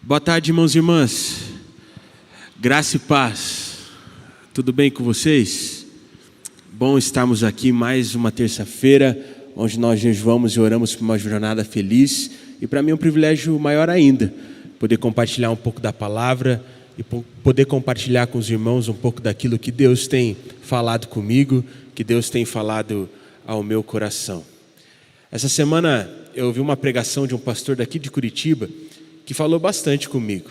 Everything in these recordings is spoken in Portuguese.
Boa tarde, irmãos e irmãs. Graça e paz. Tudo bem com vocês? Bom estarmos aqui mais uma terça-feira, onde nós jejuamos e oramos por uma jornada feliz. E para mim é um privilégio maior ainda, poder compartilhar um pouco da palavra e poder compartilhar com os irmãos um pouco daquilo que Deus tem falado comigo, que Deus tem falado ao meu coração. Essa semana eu ouvi uma pregação de um pastor daqui de Curitiba, que falou bastante comigo.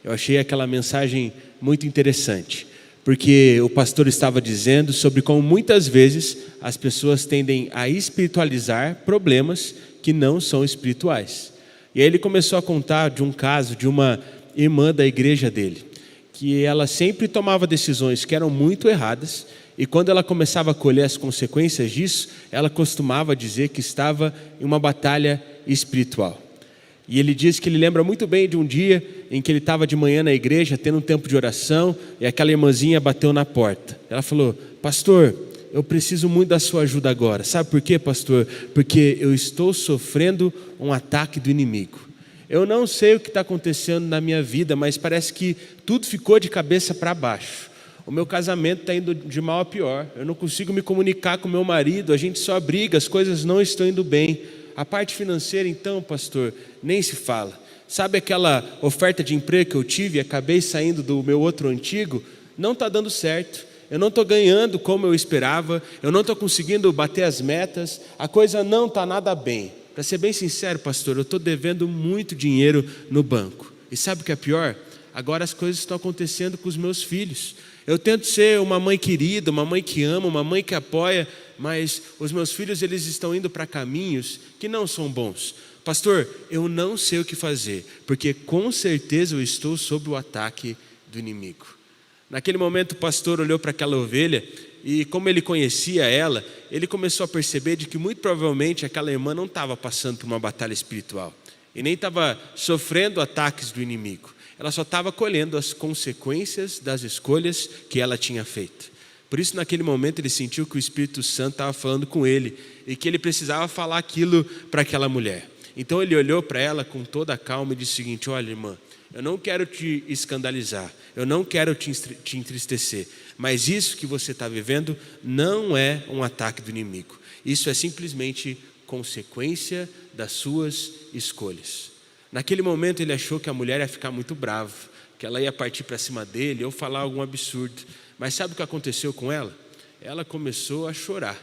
Eu achei aquela mensagem muito interessante, porque o pastor estava dizendo sobre como muitas vezes as pessoas tendem a espiritualizar problemas que não são espirituais. E aí ele começou a contar de um caso de uma irmã da igreja dele, que ela sempre tomava decisões que eram muito erradas, e quando ela começava a colher as consequências disso, ela costumava dizer que estava em uma batalha espiritual. E ele diz que ele lembra muito bem de um dia em que ele estava de manhã na igreja, tendo um tempo de oração, e aquela irmãzinha bateu na porta. Ela falou: pastor, eu preciso muito da sua ajuda agora. Sabe por quê, pastor? Porque eu estou sofrendo um ataque do inimigo. Eu não sei o que está acontecendo na minha vida, mas parece que tudo ficou de cabeça para baixo. O meu casamento está indo de mal a pior. Eu não consigo me comunicar com meu marido, a gente só briga, as coisas não estão indo bem. A parte financeira, então, pastor, nem se fala. Sabe aquela oferta de emprego que eu tive e acabei saindo do meu outro antigo? Não está dando certo. Eu não estou ganhando como eu esperava. Eu não estou conseguindo bater as metas. A coisa não está nada bem. Para ser bem sincero, pastor, eu estou devendo muito dinheiro no banco. E sabe o que é pior? Agora as coisas estão acontecendo com os meus filhos. Eu tento ser uma mãe querida, uma mãe que ama, uma mãe que apoia, mas os meus filhos, eles estão indo para caminhos que não são bons. Pastor, eu não sei o que fazer, porque com certeza eu estou sob o ataque do inimigo. Naquele momento o pastor olhou para aquela ovelha e, como ele conhecia ela, ele começou a perceber de que muito provavelmente aquela irmã não estava passando por uma batalha espiritual e nem estava sofrendo ataques do inimigo. Ela só estava colhendo as consequências das escolhas que ela tinha feito. Por isso, naquele momento, ele sentiu que o Espírito Santo estava falando com ele e que ele precisava falar aquilo para aquela mulher. Então ele olhou para ela com toda a calma e disse o seguinte: olha, irmã, eu não quero te escandalizar, eu não quero te entristecer, mas isso que você está vivendo não é um ataque do inimigo. Isso é simplesmente consequência das suas escolhas. Naquele momento ele achou que a mulher ia ficar muito brava, que ela ia partir para cima dele ou falar algum absurdo. Mas sabe o que aconteceu com ela? Ela começou a chorar.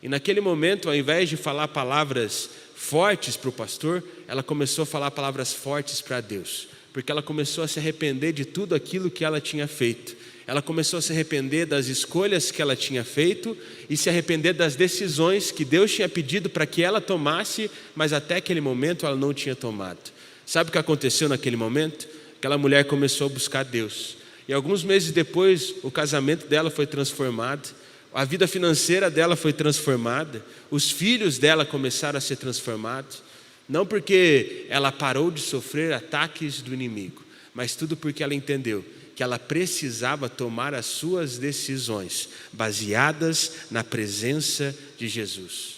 E naquele momento, ao invés de falar palavras fortes para o pastor, ela começou a falar palavras fortes para Deus. Porque ela começou a se arrepender de tudo aquilo que ela tinha feito. Ela começou a se arrepender das escolhas que ela tinha feito e se arrepender das decisões que Deus tinha pedido para que ela tomasse, mas até aquele momento ela não tinha tomado. Sabe o que aconteceu naquele momento? Aquela mulher começou a buscar Deus. E alguns meses depois, o casamento dela foi transformado, a vida financeira dela foi transformada, os filhos dela começaram a ser transformados, não porque ela parou de sofrer ataques do inimigo, mas tudo porque ela entendeu que ela precisava tomar as suas decisões, baseadas na presença de Jesus.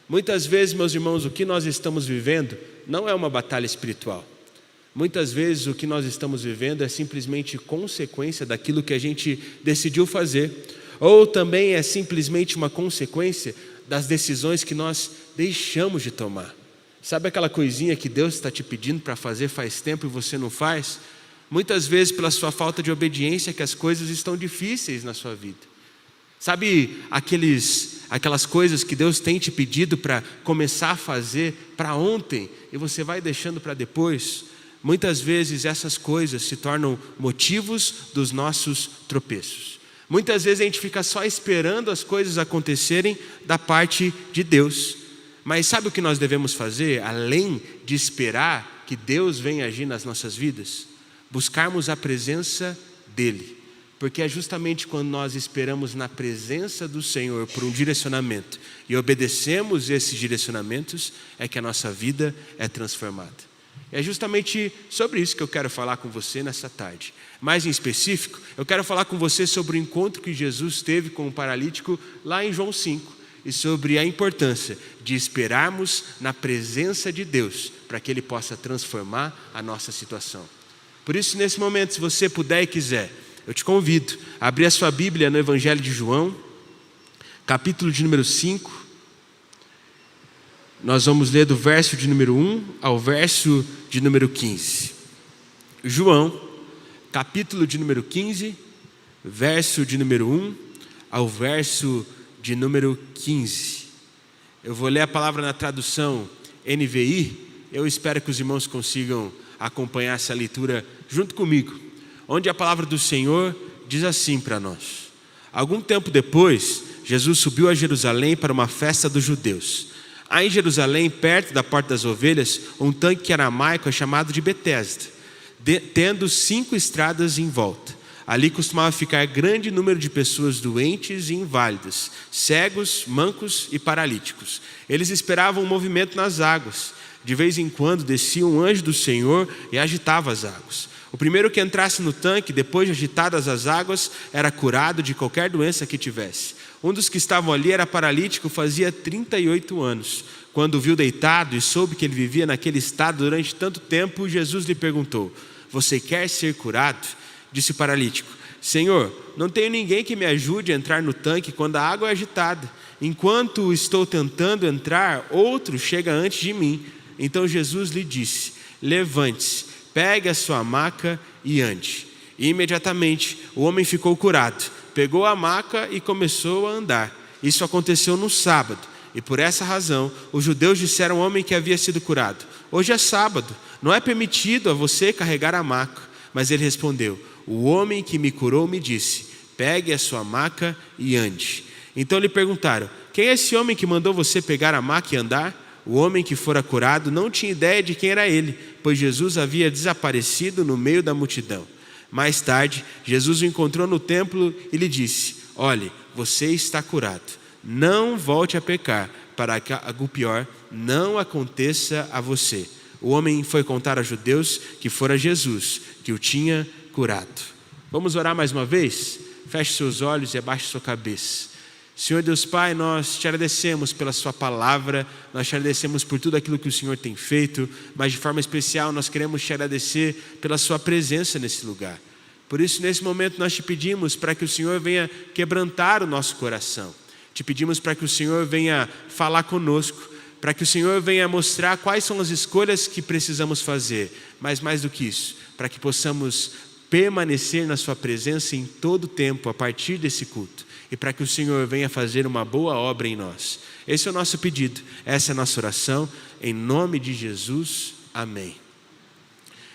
Muitas vezes, meus irmãos, o que nós estamos vivendo não é uma batalha espiritual. Muitas vezes o que nós estamos vivendo é simplesmente consequência daquilo que a gente decidiu fazer, ou também é simplesmente uma consequência das decisões que nós deixamos de tomar. Sabe aquela coisinha que Deus está te pedindo para fazer faz tempo e você não faz? Muitas vezes pela sua falta de obediência que as coisas estão difíceis na sua vida. Sabe aquelas coisas que Deus tem te pedido para começar a fazer para ontem e você vai deixando para depois? Muitas vezes essas coisas se tornam motivos dos nossos tropeços. Muitas vezes a gente fica só esperando as coisas acontecerem da parte de Deus. Mas sabe o que nós devemos fazer, além de esperar que Deus venha agir nas nossas vidas? Buscarmos a presença dEle. Porque é justamente quando nós esperamos na presença do Senhor por um direcionamento e obedecemos esses direcionamentos, é que a nossa vida é transformada. É justamente sobre isso que eu quero falar com você nessa tarde. Mais em específico, eu quero falar com você sobre o encontro que Jesus teve com o paralítico lá em João 5. e sobre a importância de esperarmos na presença de Deus para que Ele possa transformar a nossa situação. Por isso, nesse momento, se você puder e quiser, eu te convido a abrir a sua Bíblia no Evangelho de João, capítulo de número 5. Nós vamos ler do verso de número 1 ao verso de número 15. João, capítulo de número 15, verso de número 1 ao verso de número 15. Eu vou ler a palavra na tradução NVI. Eu espero que os irmãos consigam acompanhar essa leitura junto comigo, onde a palavra do Senhor diz assim para nós: algum tempo depois, Jesus subiu a Jerusalém para uma festa dos judeus. Há em Jerusalém, perto da Porta das Ovelhas, um tanque que aramaico é chamado de Betesda, tendo 5 estradas em volta. Ali costumava ficar grande número de pessoas doentes e inválidas, cegos, mancos e paralíticos. Eles esperavam um movimento nas águas. De vez em quando descia um anjo do Senhor e agitava as águas. O primeiro que entrasse no tanque, depois de agitadas as águas, era curado de qualquer doença que tivesse. Um dos que estavam ali era paralítico, fazia 38 anos. Quando o viu deitado e soube que ele vivia naquele estado durante tanto tempo, Jesus lhe perguntou: você quer ser curado? Disse o paralítico: Senhor, não tenho ninguém que me ajude a entrar no tanque quando a água é agitada. Enquanto estou tentando entrar, outro chega antes de mim. Então Jesus lhe disse: levante-se, pegue a sua maca e ande. E imediatamente o homem ficou curado, pegou a maca e começou a andar. Isso aconteceu no sábado, e por essa razão os judeus disseram ao homem que havia sido curado: hoje é sábado, não é permitido a você carregar a maca. Mas ele respondeu: o homem que me curou me disse: pegue a sua maca e ande. Então lhe perguntaram: quem é esse homem que mandou você pegar a maca e andar? O homem que fora curado não tinha ideia de quem era ele, pois Jesus havia desaparecido no meio da multidão. Mais tarde, Jesus o encontrou no templo e lhe disse: olhe, você está curado. Não volte a pecar, para que algo pior não aconteça a você. O homem foi contar aos judeus que fora Jesus que o tinha curado. Vamos orar mais uma vez? Feche seus olhos e abaixe sua cabeça. Senhor Deus Pai, nós te agradecemos pela sua palavra, nós te agradecemos por tudo aquilo que o Senhor tem feito, mas de forma especial nós queremos te agradecer pela sua presença nesse lugar. Por isso, nesse momento nós te pedimos para que o Senhor venha quebrantar o nosso coração. Te pedimos para que o Senhor venha falar conosco, para que o Senhor venha mostrar quais são as escolhas que precisamos fazer, mas mais do que isso, para que possamos permanecer na sua presença em todo o tempo a partir desse culto. E para que o Senhor venha fazer uma boa obra em nós. Esse é o nosso pedido, essa é a nossa oração, em nome de Jesus, amém.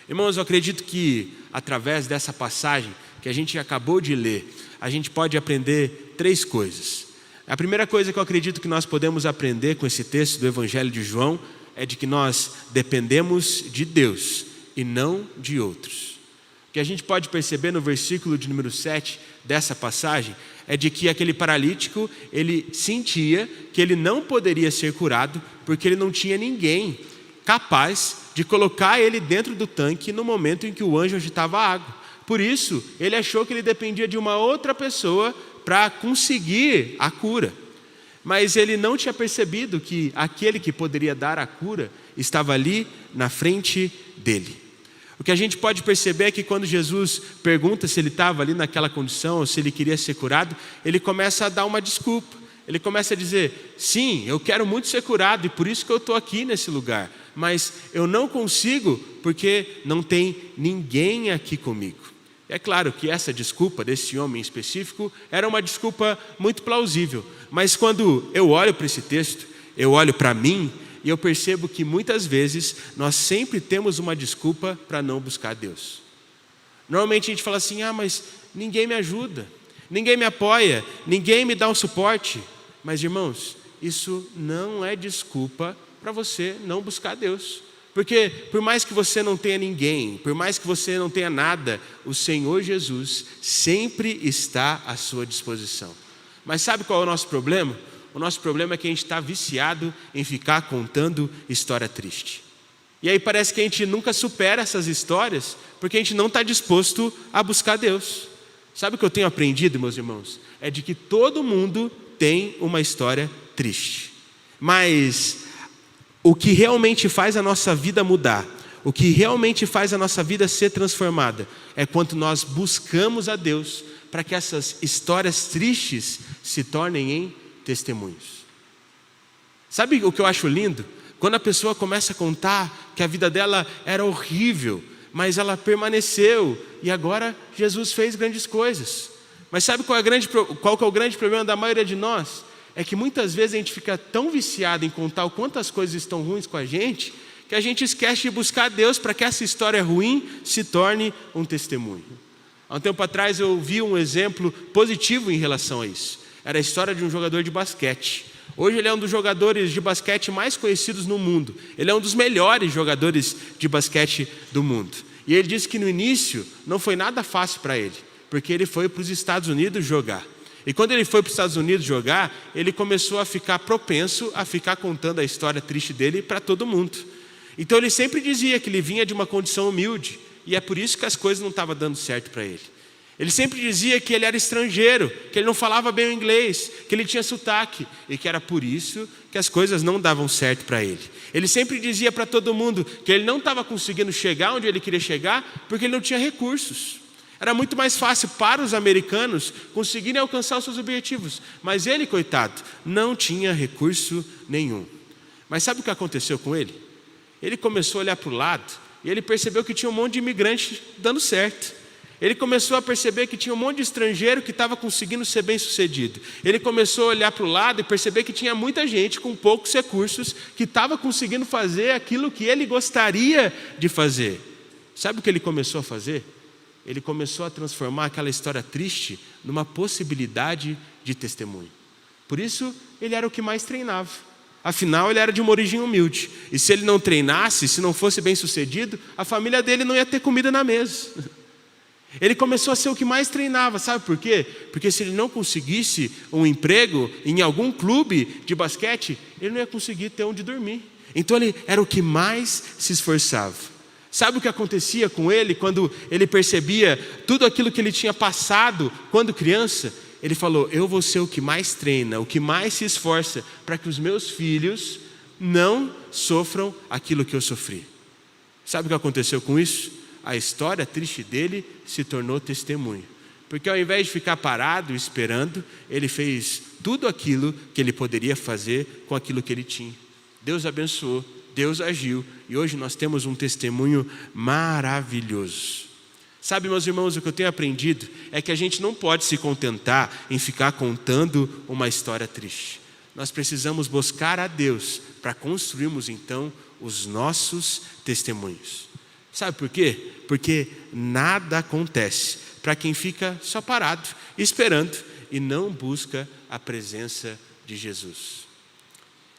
Irmãos, eu acredito que através dessa passagem que a gente acabou de ler, a gente pode aprender 3 coisas. A primeira coisa que eu acredito que nós podemos aprender com esse texto do Evangelho de João é de que nós dependemos de Deus e não de outros. O que a gente pode perceber no versículo de número 7 dessa passagem é de que aquele paralítico, ele sentia que ele não poderia ser curado porque ele não tinha ninguém capaz de colocar ele dentro do tanque no momento em que o anjo agitava a água. Por isso, ele achou que ele dependia de uma outra pessoa para conseguir a cura. Mas ele não tinha percebido que aquele que poderia dar a cura estava ali na frente dele. O que a gente pode perceber é que quando Jesus pergunta se ele estava ali naquela condição, ou se ele queria ser curado, ele começa a dar uma desculpa. Ele começa a dizer: sim, eu quero muito ser curado e por isso que eu estou aqui nesse lugar. Mas eu não consigo porque não tem ninguém aqui comigo. É claro que essa desculpa desse homem em específico era uma desculpa muito plausível. Mas quando eu olho para esse texto, eu olho para mim, e eu percebo que muitas vezes nós sempre temos uma desculpa para não buscar Deus. Normalmente a gente fala assim: mas ninguém me ajuda, ninguém me apoia, ninguém me dá um suporte. Mas irmãos, isso não é desculpa para você não buscar Deus. Porque por mais que você não tenha ninguém, por mais que você não tenha nada, o Senhor Jesus sempre está à sua disposição. Mas sabe qual é o nosso problema? O nosso problema é que a gente está viciado em ficar contando história triste. E aí parece que a gente nunca supera essas histórias, porque a gente não está disposto a buscar Deus. Sabe o que eu tenho aprendido, meus irmãos? É de que todo mundo tem uma história triste. Mas o que realmente faz a nossa vida mudar, o que realmente faz a nossa vida ser transformada, é quando nós buscamos a Deus para que essas histórias tristes se tornem em testemunhos. Sabe o que eu acho lindo? Quando a pessoa começa a contar que a vida dela era horrível, mas ela permaneceu e agora Jesus fez grandes coisas. Mas sabe qual que é o grande problema da maioria de nós? É que muitas vezes a gente fica tão viciado em contar o quanto as coisas estão ruins com a gente, que a gente esquece de buscar a Deus para que essa história ruim se torne um testemunho. Há um tempo atrás eu vi um exemplo positivo em relação a isso. Era a história de um jogador de basquete. Hoje ele é um dos jogadores de basquete mais conhecidos no mundo. Ele é um dos melhores jogadores de basquete do mundo. E ele disse que no início não foi nada fácil para ele, porque ele foi para os Estados Unidos jogar. E quando ele foi para os Estados Unidos jogar, ele começou a ficar propenso a ficar contando a história triste dele para todo mundo. Então ele sempre dizia que ele vinha de uma condição humilde, e é por isso que as coisas não estavam dando certo para ele. Ele sempre dizia que ele era estrangeiro, que ele não falava bem o inglês, que ele tinha sotaque, e que era por isso que as coisas não davam certo para ele. Ele sempre dizia para todo mundo que ele não estava conseguindo chegar onde ele queria chegar, porque ele não tinha recursos. Era muito mais fácil para os americanos conseguirem alcançar os seus objetivos, mas ele, coitado, não tinha recurso nenhum. Mas sabe o que aconteceu com ele? Ele começou a olhar para o lado e ele percebeu que tinha um monte de imigrantes dando certo. Ele começou a perceber que tinha um monte de estrangeiro que estava conseguindo ser bem sucedido. Ele começou a olhar para o lado e perceber que tinha muita gente com poucos recursos que estava conseguindo fazer aquilo que ele gostaria de fazer. Sabe o que ele começou a fazer? Ele começou a transformar aquela história triste numa possibilidade de testemunho. Por isso, ele era o que mais treinava. Afinal, ele era de uma origem humilde. E se ele não treinasse, se não fosse bem sucedido, a família dele não ia ter comida na mesa. Ele começou a ser o que mais treinava, sabe por quê? Porque se ele não conseguisse um emprego em algum clube de basquete, ele não ia conseguir ter onde dormir. Então ele era o que mais se esforçava. Sabe o que acontecia com ele quando ele percebia tudo aquilo que ele tinha passado quando criança? Ele falou: eu vou ser o que mais treina, o que mais se esforça para que os meus filhos não sofram aquilo que eu sofri. Sabe o que aconteceu com isso? A história triste dele se tornou testemunho. Porque ao invés de ficar parado esperando, ele fez tudo aquilo que ele poderia fazer com aquilo que ele tinha. Deus abençoou, Deus agiu, e hoje nós temos um testemunho maravilhoso. Sabe, meus irmãos, o que eu tenho aprendido é que a gente não pode se contentar em ficar contando uma história triste. Nós precisamos buscar a Deus para construirmos então os nossos testemunhos. Sabe por quê? Porque nada acontece para quem fica só parado, esperando e não busca a presença de Jesus.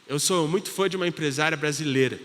Eu sou muito fã de uma empresária brasileira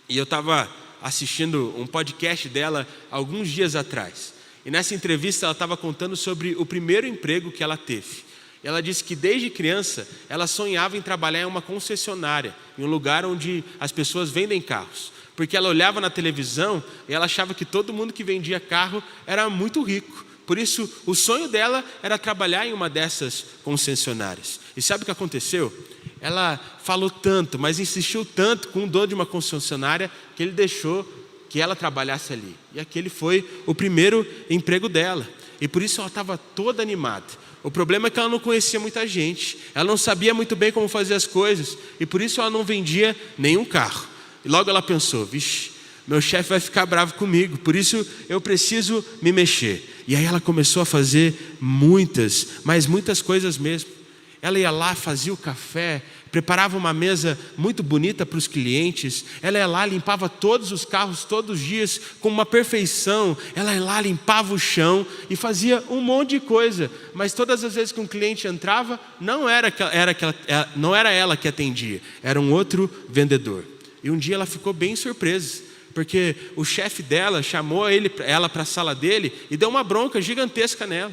e eu estava assistindo um podcast dela alguns dias atrás. E nessa entrevista ela estava contando sobre o primeiro emprego que ela teve. Ela disse que desde criança ela sonhava em trabalhar em uma concessionária, em um lugar onde as pessoas vendem carros. Porque ela olhava na televisão e ela achava que todo mundo que vendia carro era muito rico. Por isso, o sonho dela era trabalhar em uma dessas concessionárias. E sabe o que aconteceu? Ela falou tanto, mas insistiu tanto com o dono de uma concessionária que ele deixou que ela trabalhasse ali. E aquele foi o primeiro emprego dela. E por isso ela estava toda animada. O problema é que ela não conhecia muita gente. Ela não sabia muito bem como fazer as coisas. E por isso ela não vendia nenhum carro. E logo ela pensou: vixe, meu chefe vai ficar bravo comigo, por isso eu preciso me mexer. E aí ela começou a fazer muitas coisas mesmo. Ela ia lá, fazia o café, preparava uma mesa muito bonita para os clientes. Ela ia lá, limpava todos os carros todos os dias com uma perfeição. Ela ia lá, limpava o chão e fazia um monte de coisa. Mas todas as vezes que um cliente entrava, não era ela que atendia, era um outro vendedor. E um dia ela ficou bem surpresa, porque o chefe dela chamou ela para a sala dele e deu uma bronca gigantesca nela.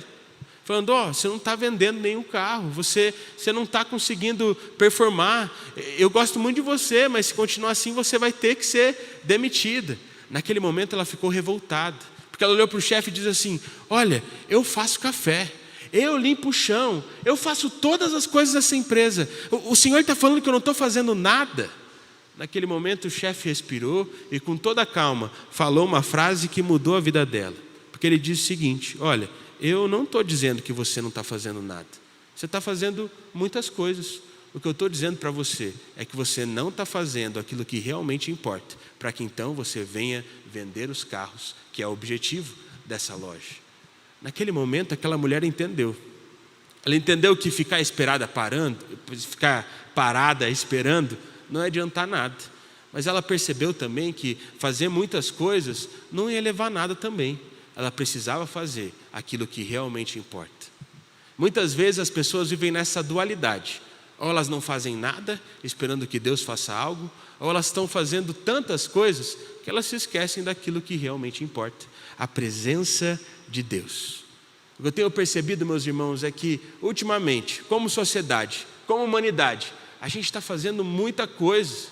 Falando: você não está vendendo nenhum carro, você não está conseguindo performar. Eu gosto muito de você, mas se continuar assim você vai ter que ser demitida. Naquele momento ela ficou revoltada, porque ela olhou para o chefe e disse assim: olha, eu faço café, eu limpo o chão, eu faço todas as coisas dessa empresa. O senhor está falando que eu não estou fazendo nada? Naquele momento o chefe respirou e com toda a calma falou uma frase que mudou a vida dela. Porque ele disse o seguinte: olha, eu não estou dizendo que você não está fazendo nada. Você está fazendo muitas coisas. O que eu estou dizendo para você é que você não está fazendo aquilo que realmente importa, para que então você venha vender os carros, que é o objetivo dessa loja. Naquele momento aquela mulher entendeu. Ela entendeu que ficar parada esperando não ia adiantar nada. Mas ela percebeu também que fazer muitas coisas não ia levar a nada também. Ela precisava fazer aquilo que realmente importa. Muitas vezes as pessoas vivem nessa dualidade. Ou elas não fazem nada, esperando que Deus faça algo, ou elas estão fazendo tantas coisas que elas se esquecem daquilo que realmente importa: a presença de Deus. O que eu tenho percebido, meus irmãos, é que ultimamente, como sociedade, como humanidade, a gente está fazendo muita coisa.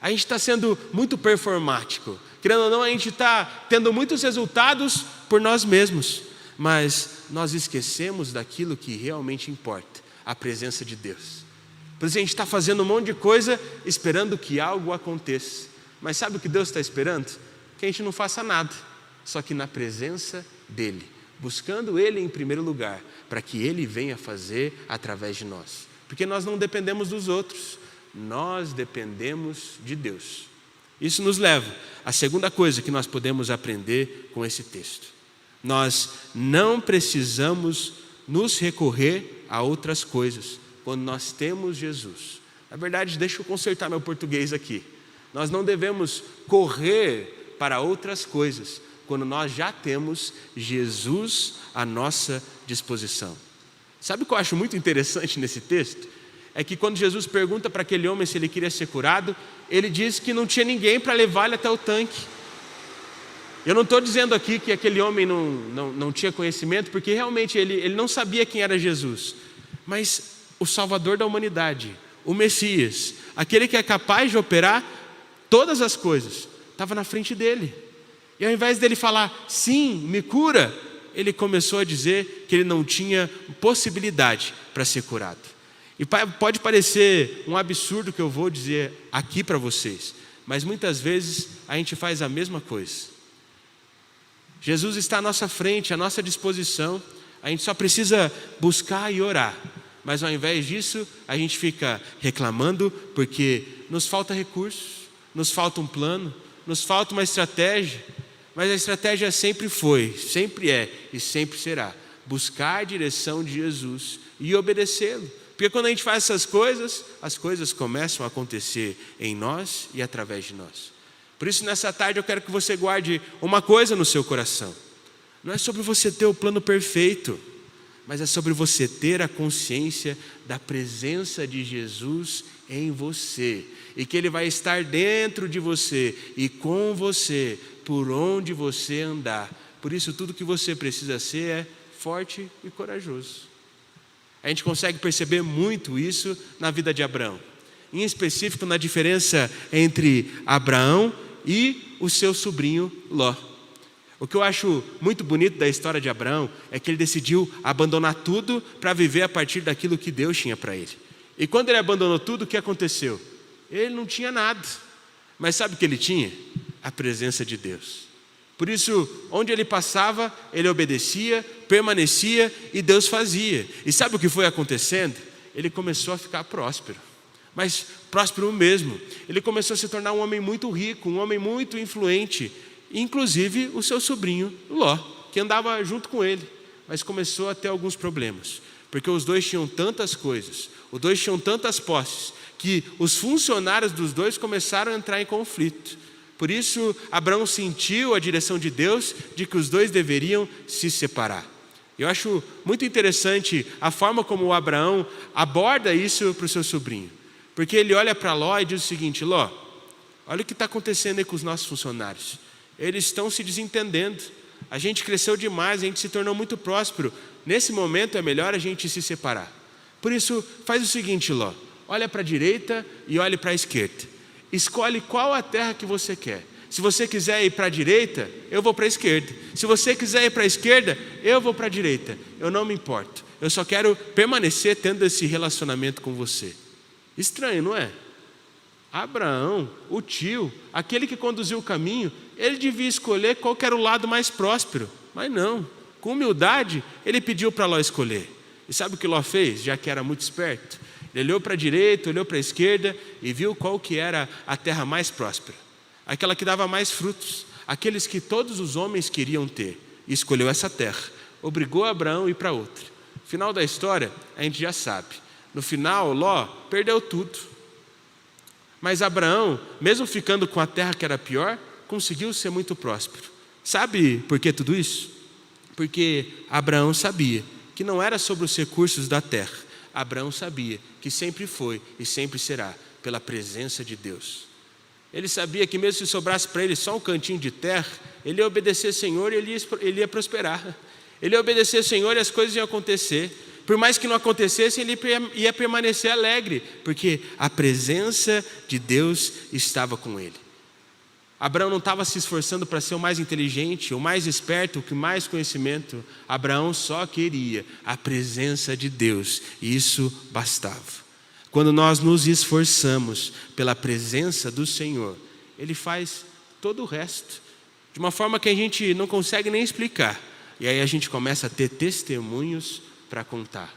A gente está sendo muito performático. Querendo ou não, a gente está tendo muitos resultados por nós mesmos, mas nós esquecemos daquilo que realmente importa: a presença de Deus. Por isso a gente está fazendo um monte de coisa esperando que algo aconteça. Mas sabe o que Deus está esperando? Que a gente não faça nada, só que na presença dEle, buscando Ele em primeiro lugar, para que Ele venha fazer através de nós. Porque nós não dependemos dos outros, nós dependemos de Deus. Isso nos leva à segunda coisa que nós podemos aprender com esse texto. Nós não precisamos nos recorrer a outras coisas quando nós temos Jesus. Na verdade, deixa eu consertar meu português aqui. Nós não devemos correr para outras coisas quando nós já temos Jesus à nossa disposição. Sabe o que eu acho muito interessante nesse texto? É que quando Jesus pergunta para aquele homem se ele queria ser curado, ele diz que não tinha ninguém para levar ele até o tanque. Eu não estou dizendo aqui que aquele homem não tinha conhecimento, porque realmente ele não sabia quem era Jesus. Mas o Salvador da humanidade, o Messias, aquele que é capaz de operar todas as coisas, estava na frente dele. E ao invés dele falar, sim, me cura, ele começou a dizer que ele não tinha possibilidade para ser curado. E pode parecer um absurdo que eu vou dizer aqui para vocês, mas muitas vezes a gente faz a mesma coisa. Jesus está à nossa frente, à nossa disposição, a gente só precisa buscar e orar. Mas ao invés disso, a gente fica reclamando porque nos falta recursos, nos falta um plano, nos falta uma estratégia. Mas a estratégia sempre foi, sempre é e sempre será buscar a direção de Jesus e obedecê-lo. Porque quando a gente faz essas coisas, as coisas começam a acontecer em nós e através de nós. Por isso, nessa tarde, eu quero que você guarde uma coisa no seu coração. Não é sobre você ter o plano perfeito, mas é sobre você ter a consciência da presença de Jesus em você. E que Ele vai estar dentro de você e com você, por onde você andar. Por isso, tudo que você precisa ser é forte e corajoso. A gente consegue perceber muito isso na vida de Abraão. Em específico, na diferença entre Abraão e o seu sobrinho Ló. O que eu acho muito bonito da história de Abraão é que ele decidiu abandonar tudo para viver a partir daquilo que Deus tinha para ele. E quando ele abandonou tudo, o que aconteceu? Ele não tinha nada. Mas sabe o que ele tinha? A presença de Deus. Por isso, onde ele passava, ele obedecia, permanecia e Deus fazia. E sabe o que foi acontecendo? Ele começou a ficar próspero. Mas próspero mesmo. Ele começou a se tornar um homem muito rico, um homem muito influente. Inclusive o seu sobrinho Ló, que andava junto com ele. Mas começou a ter alguns problemas. Porque os dois tinham tantas coisas, os dois tinham tantas posses, que os funcionários dos dois começaram a entrar em conflito. Por isso, Abraão sentiu a direção de Deus de que os dois deveriam se separar. Eu acho muito interessante a forma como o Abraão aborda isso para o seu sobrinho. Porque ele olha para Ló e diz o seguinte: Ló, olha o que está acontecendo aí com os nossos funcionários. Eles estão se desentendendo. A gente cresceu demais, a gente se tornou muito próspero. Nesse momento é melhor a gente se separar. Por isso, faz o seguinte, Ló. Olha para a direita e olhe para a esquerda. Escolhe qual a terra que você quer. Se você quiser ir para a direita, eu vou para a esquerda. Se você quiser ir para a esquerda, eu vou para a direita. Eu não me importo. Eu só quero permanecer tendo esse relacionamento com você. Estranho, não é? Abraão, o tio, aquele que conduziu o caminho, ele devia escolher qual que era o lado mais próspero. Mas não. Com humildade, ele pediu para Ló escolher. E sabe o que Ló fez, já que era muito esperto? Ele olhou para a direita, olhou para a esquerda e viu qual que era a terra mais próspera. Aquela que dava mais frutos, aqueles que todos os homens queriam ter. E escolheu essa terra. Obrigou Abraão a ir para outra. Final da história, a gente já sabe. No final, Ló perdeu tudo. Mas Abraão, mesmo ficando com a terra que era pior, conseguiu ser muito próspero. Sabe por que tudo isso? Porque Abraão sabia que não era sobre os recursos da terra. Abraão sabia que sempre foi e sempre será pela presença de Deus. Ele sabia que mesmo se sobrasse para ele só um cantinho de terra, ele ia obedecer ao Senhor e ele ia prosperar. Ele ia obedecer ao Senhor e as coisas iam acontecer. Por mais que não acontecesse, ele ia permanecer alegre, porque a presença de Deus estava com ele. Abraão não estava se esforçando para ser o mais inteligente, o mais esperto, o que mais conhecimento. Abraão só queria a presença de Deus, e isso bastava. Quando nós nos esforçamos pela presença do Senhor, Ele faz todo o resto, de uma forma que a gente não consegue nem explicar. E aí a gente começa a ter testemunhos para contar.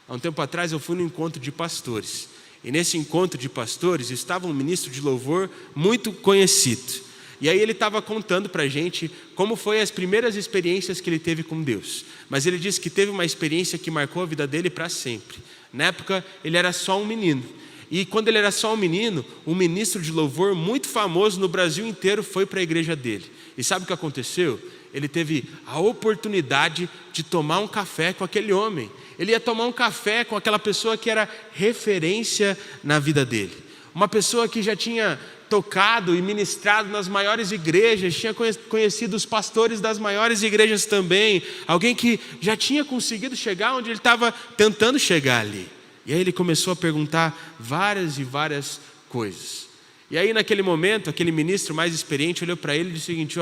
Há um tempo atrás eu fui num encontro de pastores. E nesse encontro de pastores estava um ministro de louvor muito conhecido. E aí ele estava contando para a gente como foi as primeiras experiências que ele teve com Deus. Mas ele disse que teve uma experiência que marcou a vida dele para sempre. Na época ele era só um menino. E quando ele era só um menino, um ministro de louvor muito famoso no Brasil inteiro foi para a igreja dele. E sabe o que aconteceu? Ele teve a oportunidade de tomar um café com aquele homem. Ele ia tomar um café com aquela pessoa que era referência na vida dele. Uma pessoa que já tinha tocado e ministrado nas maiores igrejas, tinha conhecido os pastores das maiores igrejas também. Alguém que já tinha conseguido chegar onde ele estava tentando chegar ali. E aí ele começou a perguntar várias e várias coisas. E aí naquele momento, aquele ministro mais experiente olhou para ele e disse o seguinte: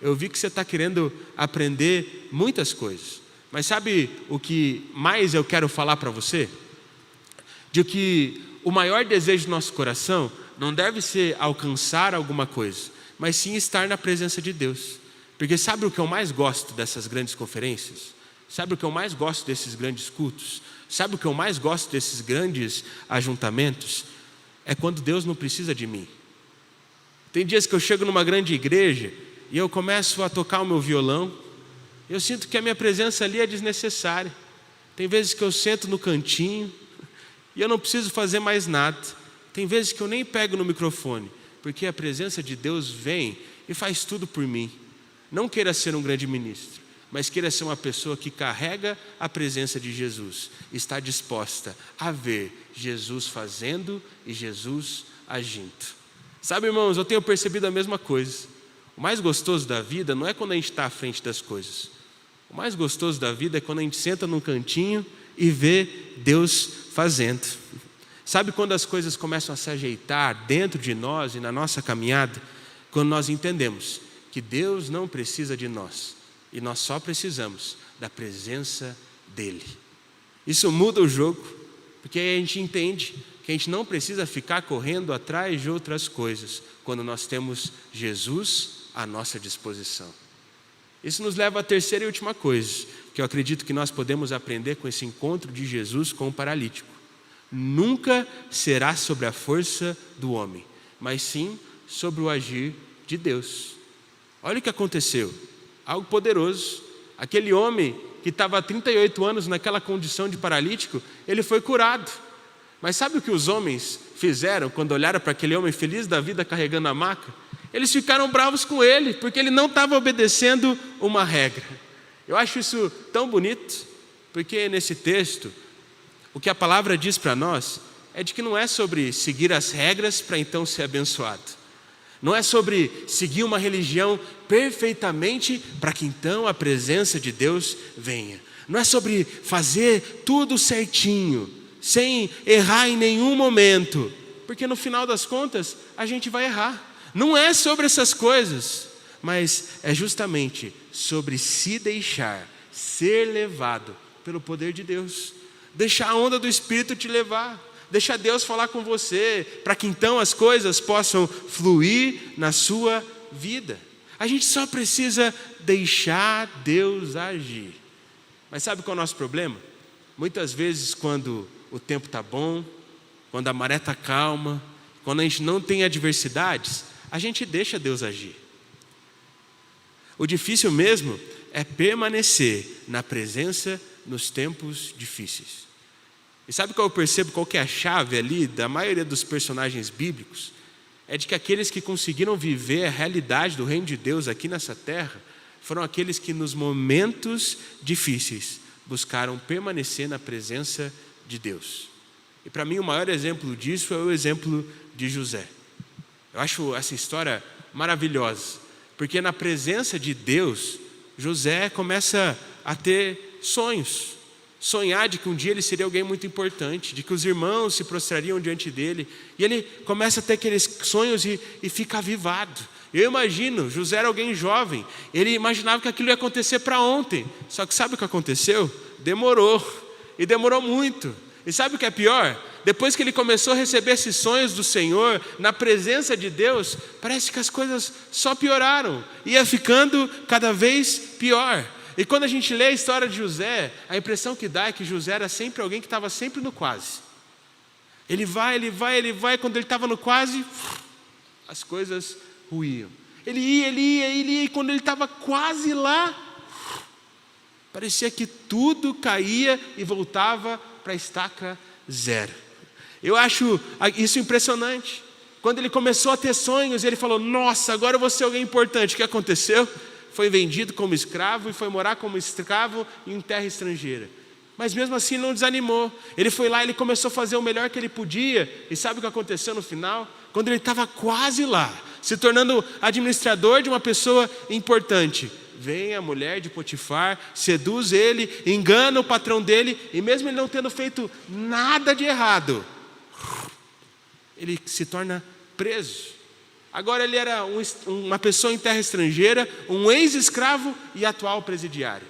eu vi que você está querendo aprender muitas coisas. Mas sabe o que mais eu quero falar para você? De que o maior desejo do nosso coração não deve ser alcançar alguma coisa, mas sim estar na presença de Deus. Porque sabe o que eu mais gosto dessas grandes conferências? Sabe o que eu mais gosto desses grandes cultos? Sabe o que eu mais gosto desses grandes ajuntamentos? É quando Deus não precisa de mim. Tem dias que eu chego numa grande igreja e eu começo a tocar o meu violão. Eu sinto que a minha presença ali é desnecessária. Tem vezes que eu sento no cantinho e eu não preciso fazer mais nada. Tem vezes que eu nem pego no microfone, porque a presença de Deus vem e faz tudo por mim. Não queira ser um grande ministro, mas queira ser uma pessoa que carrega a presença de Jesus. Está disposta a ver Jesus fazendo e Jesus agindo. Sabe, irmãos, eu tenho percebido a mesma coisa. O mais gostoso da vida não é quando a gente está à frente das coisas. O mais gostoso da vida é quando a gente senta num cantinho e vê Deus fazendo. Sabe quando as coisas começam a se ajeitar dentro de nós e na nossa caminhada? Quando nós entendemos que Deus não precisa de nós e nós só precisamos da presença dEle. Isso muda o jogo, porque aí a gente entende que a gente não precisa ficar correndo atrás de outras coisas quando nós temos Jesus à nossa disposição. Isso nos leva à terceira e última coisa, que eu acredito que nós podemos aprender com esse encontro de Jesus com o paralítico. Nunca será sobre a força do homem, mas sim sobre o agir de Deus. Olha o que aconteceu, algo poderoso. Aquele homem que estava há 38 anos naquela condição de paralítico, ele foi curado. Mas sabe o que os homens fizeram quando olharam para aquele homem feliz da vida carregando a maca? Eles ficaram bravos com ele, porque ele não estava obedecendo uma regra. Eu acho isso tão bonito, porque nesse texto, o que a palavra diz para nós é de que não é sobre seguir as regras para então ser abençoado. Não é sobre seguir uma religião perfeitamente para que então a presença de Deus venha. Não é sobre fazer tudo certinho, sem errar em nenhum momento, porque no final das contas a gente vai errar. Não é sobre essas coisas, mas é justamente sobre se deixar ser levado pelo poder de Deus. Deixar a onda do Espírito te levar. Deixar Deus falar com você, para que então as coisas possam fluir na sua vida. A gente só precisa deixar Deus agir. Mas sabe qual é o nosso problema? Muitas vezes quando o tempo está bom, quando a maré está calma, quando a gente não tem adversidades, a gente deixa Deus agir. O difícil mesmo é permanecer na presença nos tempos difíceis. E sabe qual eu percebo, qual que é a chave ali da maioria dos personagens bíblicos? É de que aqueles que conseguiram viver a realidade do reino de Deus aqui nessa terra, foram aqueles que nos momentos difíceis buscaram permanecer na presença de Deus. E para mim o maior exemplo disso é o exemplo de José. Eu acho essa história maravilhosa, porque na presença de Deus, José começa a ter sonhos. Sonhar de que um dia ele seria alguém muito importante, de que os irmãos se prostrariam diante dele. E ele começa a ter aqueles sonhos e fica avivado. Eu imagino, José era alguém jovem, ele imaginava que aquilo ia acontecer para ontem. Só que sabe o que aconteceu? Demorou, e demorou muito. E sabe o que é pior? Depois que ele começou a receber esses sonhos do Senhor, na presença de Deus, parece que as coisas só pioraram, ia ficando cada vez pior. E quando a gente lê a história de José, a impressão que dá é que José era sempre alguém que estava sempre no quase. Ele vai, quando ele estava no quase, as coisas ruíam. Ele ia, e quando ele estava quase lá, parecia que tudo caía e voltava para a estaca zero. Eu acho isso impressionante. Quando ele começou a ter sonhos, ele falou, nossa, agora eu vou ser alguém importante. O que aconteceu? Foi vendido como escravo e foi morar como escravo em terra estrangeira. Mas mesmo assim não desanimou. Ele foi lá, ele começou a fazer o melhor que ele podia. E sabe o que aconteceu no final? Quando ele estava quase lá, se tornando administrador de uma pessoa importante, vem a mulher de Potifar, seduz ele, engana o patrão dele, e mesmo ele não tendo feito nada de errado, ele se torna preso. Agora ele era uma pessoa em terra estrangeira, um ex-escravo e atual presidiário.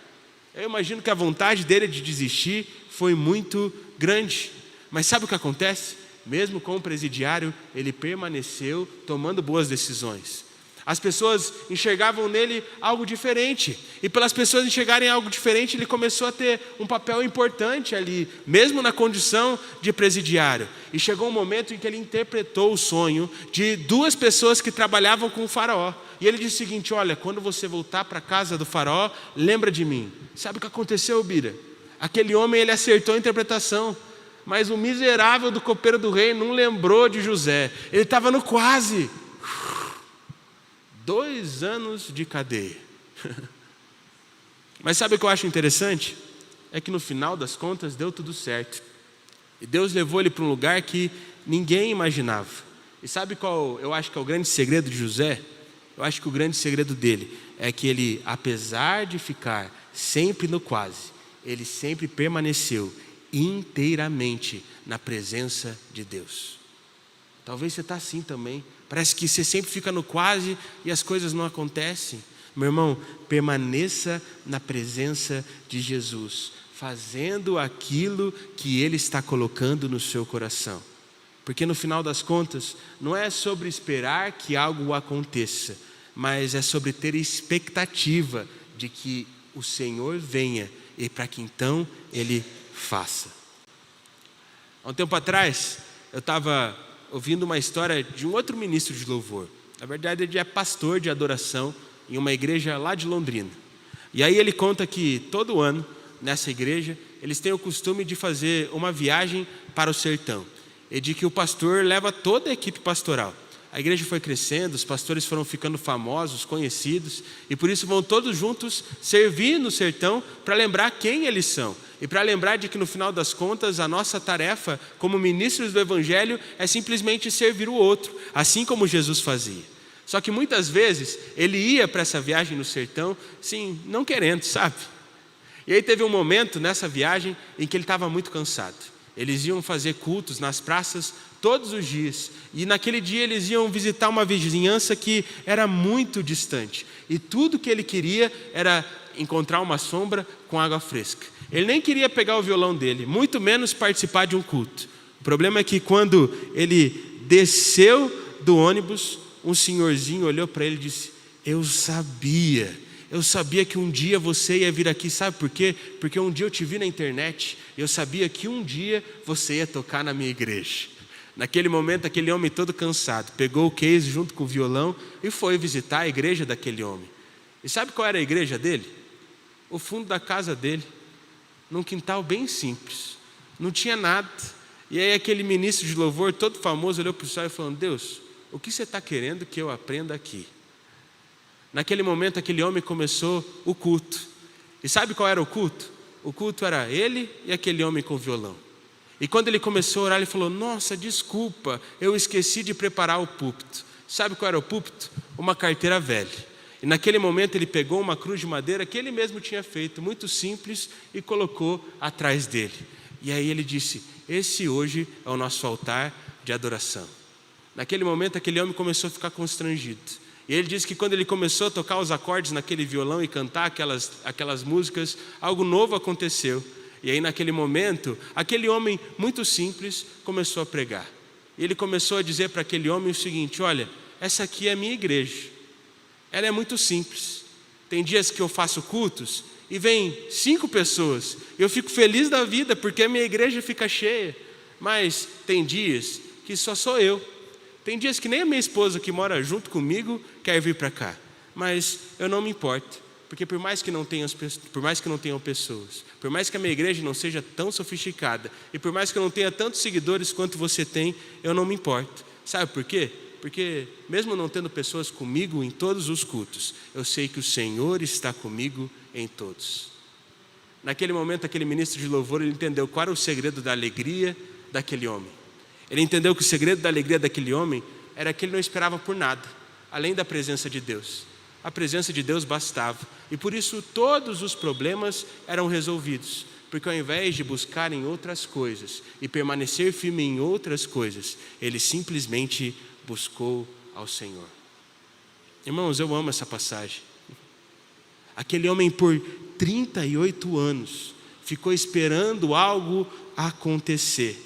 Eu imagino que a vontade dele de desistir foi muito grande. Mas sabe o que acontece? Mesmo como presidiário, ele permaneceu tomando boas decisões. As pessoas enxergavam nele algo diferente. E pelas pessoas enxergarem algo diferente, ele começou a ter um papel importante ali, mesmo na condição de presidiário. E chegou um momento em que ele interpretou o sonho de duas pessoas que trabalhavam com o faraó. E ele disse o seguinte, olha, quando você voltar para a casa do faraó, lembra de mim. Sabe o que aconteceu, Bira? Aquele homem, ele acertou a interpretação. Mas o miserável do copeiro do rei não lembrou de José. Ele estava no quase. 2 anos de cadeia. Mas sabe o que eu acho interessante? É que no final das contas deu tudo certo. E Deus levou ele para um lugar que ninguém imaginava. E sabe qual eu acho que é o grande segredo de José? Eu acho que o grande segredo dele é que ele, apesar de ficar sempre no quase, ele sempre permaneceu inteiramente na presença de Deus. Talvez você está assim também. Parece que você sempre fica no quase e as coisas não acontecem. Meu irmão, permaneça na presença de Jesus, fazendo aquilo que Ele está colocando no seu coração. Porque no final das contas, não é sobre esperar que algo aconteça, mas é sobre ter expectativa de que o Senhor venha e para que então Ele faça. Há um tempo atrás, eu estava ouvindo uma história de um outro ministro de louvor. Na verdade, ele é pastor de adoração em uma igreja lá de Londrina. E aí ele conta que todo ano, nessa igreja, eles têm o costume de fazer uma viagem para o sertão. E de que o pastor leva toda a equipe pastoral. A igreja foi crescendo, os pastores foram ficando famosos, conhecidos, e por isso vão todos juntos servir no sertão para lembrar quem eles são. E para lembrar de que no final das contas a nossa tarefa como ministros do Evangelho é simplesmente servir o outro, assim como Jesus fazia. Só que muitas vezes ele ia para essa viagem no sertão, sim, não querendo, sabe? E aí teve um momento nessa viagem em que ele estava muito cansado. Eles iam fazer cultos nas praças todos os dias. E naquele dia eles iam visitar uma vizinhança que era muito distante. E tudo que ele queria era encontrar uma sombra com água fresca. Ele nem queria pegar o violão dele, muito menos participar de um culto. O problema é que quando ele desceu do ônibus, um senhorzinho olhou para ele e disse: eu sabia que um dia você ia vir aqui. Sabe por quê? Porque um dia eu te vi na internet e eu sabia que um dia você ia tocar na minha igreja. Naquele momento, aquele homem todo cansado pegou o case junto com o violão e foi visitar a igreja daquele homem. E sabe qual era a igreja dele? O fundo da casa dele, num quintal bem simples, não tinha nada. E aí aquele ministro de louvor todo famoso olhou para o céu e falou: Deus, o que você está querendo que eu aprenda aqui? Naquele momento aquele homem começou o culto. E sabe qual era o culto? O culto era ele e aquele homem com o violão. E quando ele começou a orar, ele falou: nossa, desculpa, eu esqueci de preparar o púlpito. Sabe qual era o púlpito? Uma carteira velha. E naquele momento ele pegou uma cruz de madeira que ele mesmo tinha feito, muito simples, e colocou atrás dele. E aí ele disse: esse hoje é o nosso altar de adoração. Naquele momento aquele homem começou a ficar constrangido. E ele disse que quando ele começou a tocar os acordes naquele violão e cantar aquelas músicas, algo novo aconteceu. E aí naquele momento, aquele homem muito simples começou a pregar. E ele começou a dizer para aquele homem o seguinte: olha, essa aqui é a minha igreja. Ela é muito simples. Tem dias que eu faço cultos e vem 5 pessoas. Eu fico feliz da vida porque a minha igreja fica cheia. Mas tem dias que só sou eu. Tem dias que nem a minha esposa que mora junto comigo quer vir para cá. Mas eu não me importo. Porque por mais que não tenham pessoas, por mais que a minha igreja não seja tão sofisticada, e por mais que eu não tenha tantos seguidores quanto você tem, eu não me importo. Sabe por quê? Porque mesmo não tendo pessoas comigo em todos os cultos, eu sei que o Senhor está comigo em todos. Naquele momento, aquele ministro de louvor, ele entendeu qual era o segredo da alegria daquele homem. Ele entendeu que o segredo da alegria daquele homem era que ele não esperava por nada, além da presença de Deus. A presença de Deus bastava. E por isso todos os problemas eram resolvidos. Porque ao invés de buscar em outras coisas e permanecer firme em outras coisas, ele simplesmente buscou ao Senhor. Irmãos, eu amo essa passagem. Aquele homem por 38 anos ficou esperando algo acontecer.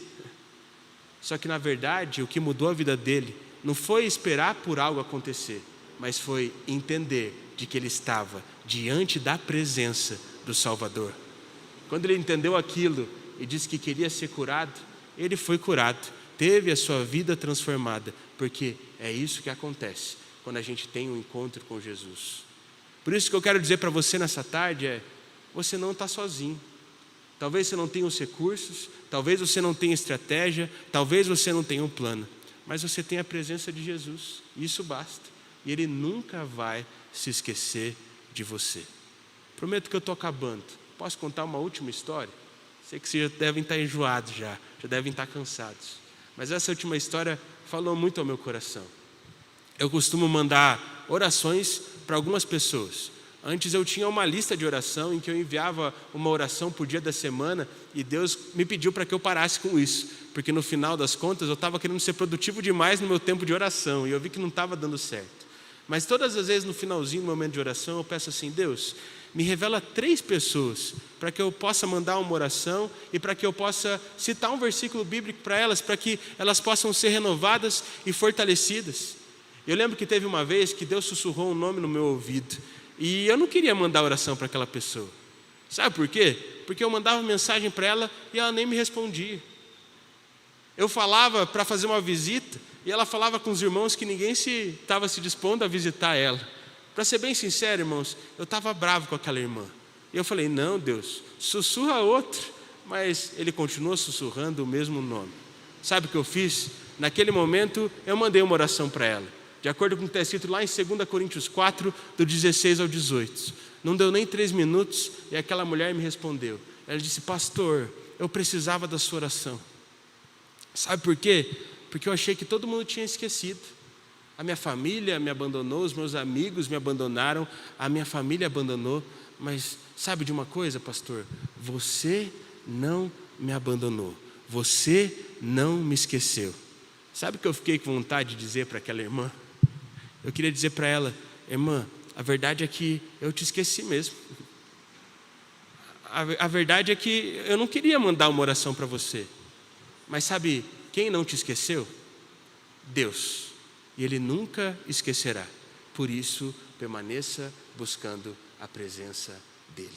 Só que na verdade o que mudou a vida dele não foi esperar por algo acontecer, mas foi entender de que ele estava diante da presença do Salvador. Quando ele entendeu aquilo e disse que queria ser curado, ele foi curado, teve a sua vida transformada, porque é isso que acontece quando a gente tem um encontro com Jesus. Por isso que eu quero dizer para você nessa tarde você não está sozinho. Talvez você não tenha os recursos, talvez você não tenha estratégia, talvez você não tenha um plano, mas você tem a presença de Jesus, e isso basta. E Ele nunca vai se esquecer de você. Prometo que eu estou acabando. Posso contar uma última história? Sei que vocês já devem estar enjoados já devem estar cansados. Mas essa última história falou muito ao meu coração. Eu costumo mandar orações para algumas pessoas. Antes eu tinha uma lista de oração em que eu enviava uma oração por dia da semana e Deus me pediu para que eu parasse com isso, porque no final das contas eu estava querendo ser produtivo demais no meu tempo de oração e eu vi que não estava dando certo. Mas todas as vezes no finalzinho do momento de oração eu peço assim: Deus, me revela 3 pessoas para que eu possa mandar uma oração e para que eu possa citar um versículo bíblico para elas, para que elas possam ser renovadas e fortalecidas. Eu lembro que teve uma vez que Deus sussurrou um nome no meu ouvido e eu não queria mandar oração para aquela pessoa. Sabe por quê? Porque eu mandava mensagem para ela e ela nem me respondia. Eu falava para fazer uma visita e ela falava com os irmãos que ninguém estava se dispondo a visitar ela. Para ser bem sincero, irmãos, eu estava bravo com aquela irmã. E eu falei: não, Deus, sussurra outro. Mas ele continuou sussurrando o mesmo nome. Sabe o que eu fiz? Naquele momento eu mandei uma oração para ela, de acordo com o que está escrito lá em 2 Coríntios 4, do 16 ao 18. Não deu nem 3 minutos e aquela mulher me respondeu. Ela disse: pastor, eu precisava da sua oração. Sabe por quê? Porque eu achei que todo mundo tinha esquecido. A minha família me abandonou, os meus amigos me abandonaram, a minha família abandonou. Mas sabe de uma coisa, pastor? Você não me abandonou, você não me esqueceu. Sabe o que eu fiquei com vontade de dizer para aquela irmã? Eu queria dizer para ela: irmã, a verdade é que eu te esqueci mesmo. A verdade é que eu não queria mandar uma oração para você. Mas sabe quem não te esqueceu? Deus. E Ele nunca esquecerá. Por isso, permaneça buscando a presença dEle.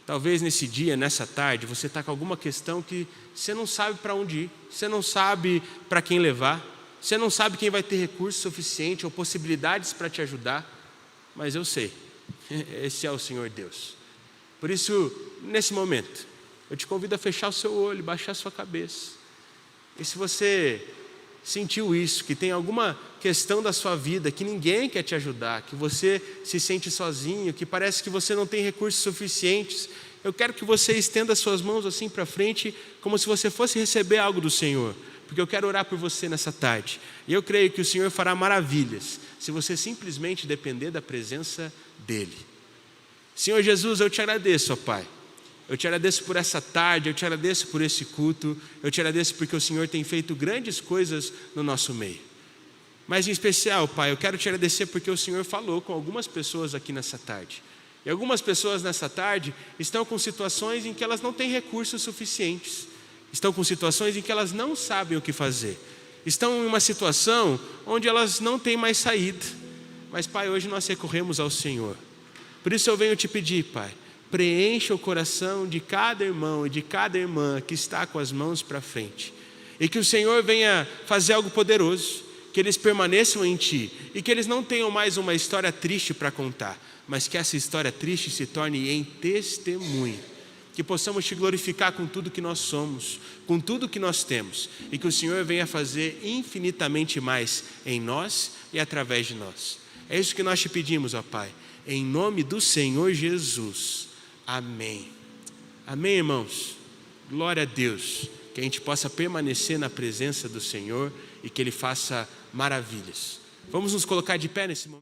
Talvez nesse dia, nessa tarde, você está com alguma questão que você não sabe para onde ir, você não sabe para quem levar, você não sabe quem vai ter recurso suficiente ou possibilidades para te ajudar, mas eu sei, esse é o Senhor Deus. Por isso, nesse momento, eu te convido a fechar o seu olho, baixar a sua cabeça. E se você sentiu isso, que tem alguma questão da sua vida, que ninguém quer te ajudar, que você se sente sozinho, que parece que você não tem recursos suficientes, eu quero que você estenda as suas mãos assim para frente, como se você fosse receber algo do Senhor, porque eu quero orar por você nessa tarde. E eu creio que o Senhor fará maravilhas, se você simplesmente depender da presença dEle. Senhor Jesus, eu te agradeço, ó Pai. Eu te agradeço por essa tarde, eu te agradeço por esse culto, eu te agradeço porque o Senhor tem feito grandes coisas no nosso meio. Mas em especial, Pai, eu quero te agradecer porque o Senhor falou com algumas pessoas aqui nessa tarde. E algumas pessoas nessa tarde estão com situações em que elas não têm recursos suficientes. Estão com situações em que elas não sabem o que fazer. Estão em uma situação onde elas não têm mais saída. Mas, Pai, hoje nós recorremos ao Senhor. Por isso eu venho te pedir, Pai, preencha o coração de cada irmão e de cada irmã que está com as mãos para frente. E que o Senhor venha fazer algo poderoso, que eles permaneçam em Ti e que eles não tenham mais uma história triste para contar, mas que essa história triste se torne em testemunho. Que possamos Te glorificar com tudo que nós somos, com tudo que nós temos, e que o Senhor venha fazer infinitamente mais em nós e através de nós. É isso que nós Te pedimos, ó Pai. Em nome do Senhor Jesus. Amém. Amém, irmãos? Glória a Deus. Que a gente possa permanecer na presença do Senhor e que Ele faça maravilhas. Vamos nos colocar de pé nesse momento.